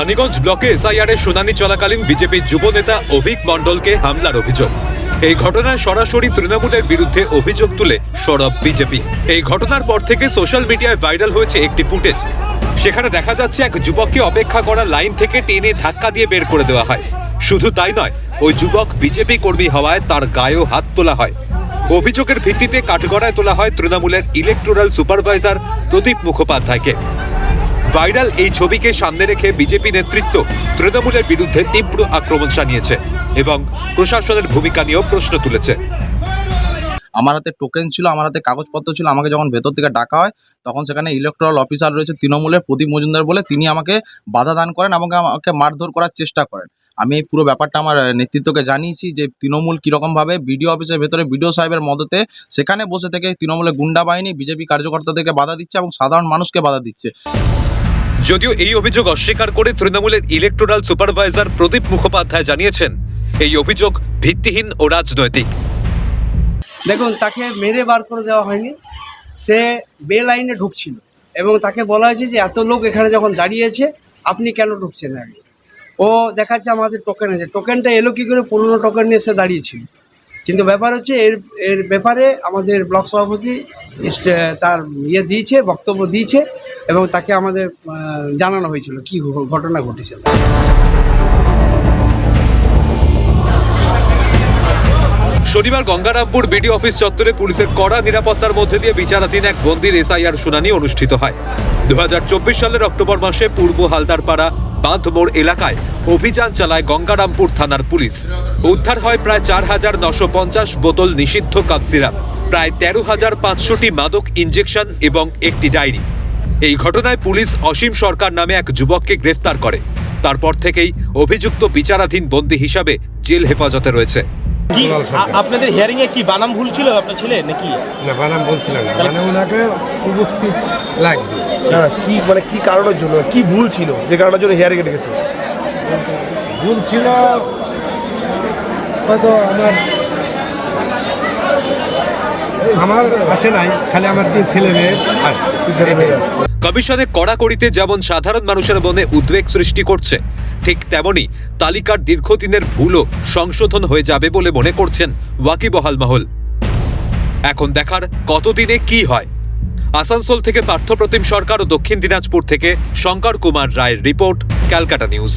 রানীগঞ্জ ব্লকে এসআইআর এর শুনানি চলাকালীন বিজেপির যুব নেতা অভিক মণ্ডলকে হামলার অভিযোগ। এই ঘটনায় সরাসরি তৃণমূলের বিরুদ্ধে অভিযোগ তুলে সরব বিজেপি। এই ঘটনার পর থেকে সোশ্যাল মিডিয়ায় ভাইরাল হয়েছে একটি ফুটেজ। সেখানে দেখা যাচ্ছে এক যুবককে অপেক্ষা করা লাইন থেকে টেনে ধাক্কা দিয়ে বের করে দেওয়া হয়। শুধু তাই নয়, ওই যুবক বিজেপি কর্মী হওয়ায় তার গায়েও হাত তোলা হয়। অভিযোগের ভিত্তিতে কাঠগড়ায় তোলা হয় তৃণমূলের ইলেকটোরাল সুপারভাইজার প্রদীপ মুখোপাধ্যায়কে। ভাইরাল এই ছবিকে সামনে রেখে বিজেপি নেতৃত্ব তৃণমূলের বিরুদ্ধে তীব্র আক্রমণ চালিয়েছে এবং প্রশাসনের ভূমিকা নিয়েও প্রশ্ন তুলেছে। আমার হাতে টোকেন ছিল, আমার হাতে কাগজপত্র ছিল। আমাকে যখন ভেতর থেকে ডাকা হয় তখন সেখানে ইলেকটোরাল অফিসার রয়েছে তৃণমূলের প্রদীপ মজুমদার বলে, তিনি আমাকে বাধা দান করেন এবং আমাকে মারধর করার চেষ্টা করেন। আমি এই পুরো ব্যাপারটা আমার নেতৃত্বকে জানিয়েছি যে তৃণমূল কীরকমভাবে বিডিও অফিসের ভেতরে বিডিও সাহেবের মদতে সেখানে বসে থেকে তৃণমূলের গুন্ডা বাহিনী বিজেপি কার্যকর্তাদেরকে বাধা দিচ্ছে এবং সাধারণ মানুষকে বাধা দিচ্ছে। যদিও এই অভিযোগ অস্বীকার করে তৃণমূলের ইলেকটোরাল সুপারভাইজার প্রদীপ মুখোপাধ্যায় জানিয়েছেন, এই অভিযোগ ভিত্তিহীন ও রাজনৈতিক। দেখুন, তাকে মেরে বার করে দেওয়া হয়নি, সে বে লাইনে ঢুকছিল এবং তাকে বলা হয়েছে যে এত লোক এখানে যখন দাঁড়িয়েছে আপনি কেন ঢুকছেন আগে। ও দেখাচ্ছে আমাদের টোকেন আছে, টোকেনটা এলো কী করে, পুরনো টোকেন নিয়ে সে দাঁড়িয়েছিল। কিন্তু ব্যাপার হচ্ছে এর ব্যাপারে আমাদের ব্লক সভাপতি তার দিয়েছে, বক্তব্য দিয়েছে এবং তাকে আমাদের জানানো হয়েছিল কী ঘটনা ঘটেছে। শনিবার গঙ্গারামপুর বিডিও অফিস চত্বরে পুলিশের কড়া নিরাপত্তার মধ্যে দিয়ে বিচারাধীন এক বন্দির এসআইআর শুনানি অনুষ্ঠিত হয়। 2024 সালের অক্টোবর মাসে পূর্ব হালদারপাড়া বাঁধমোড় এলাকায় অভিযান চালায় গঙ্গারামপুর থানার পুলিশ। উদ্ধার হয় প্রায় 4,950 বোতল নিষিদ্ধ কাপ সিরাপ, প্রায় 13,500টি মাদক ইনজেকশন এবং একটি ডায়েরি। এই ঘটনায় পুলিশ অসীম সরকার নামে এক যুবককে গ্রেফতার করে। তারপর থেকেই অভিযুক্ত বিচারাধীন বন্দী হিসাবে জেল হেফাজতে রয়েছে। আপনাদের হিয়ারিং এ কি বানাম ভুল ছিল আপনার ছেলে নাকি? না, বানাম ভুল ছিল না, মানে ওনাকে উপস্থিত লাগবে। কি মানে কি কারণের জন্য কি ভুল ছিল যে কারণের জন্য হিয়ারিং এ ডেকেছে? ভুল ছিল হয়তো আমার আসে নাই, খালি আমার 3 ছেলে মেয়ে আসছে। কমিশনে কড়াকড়িতে যেমন সাধারণ মানুষের মনে উদ্বেগ সৃষ্টি করছে, ঠিক তেমনি তালিকার দীর্ঘদিনের ভুলও সংশোধন হয়ে যাবে বলে মনে করছেন ওয়াকিবহাল মহল। এখন দেখার কতদিনে কি হয়। আসানসোল থেকে পার্থপ্রতিম সরকার ও দক্ষিণ দিনাজপুর থেকে শঙ্কর কুমার রায়ের রিপোর্ট, ক্যালকাটা নিউজ।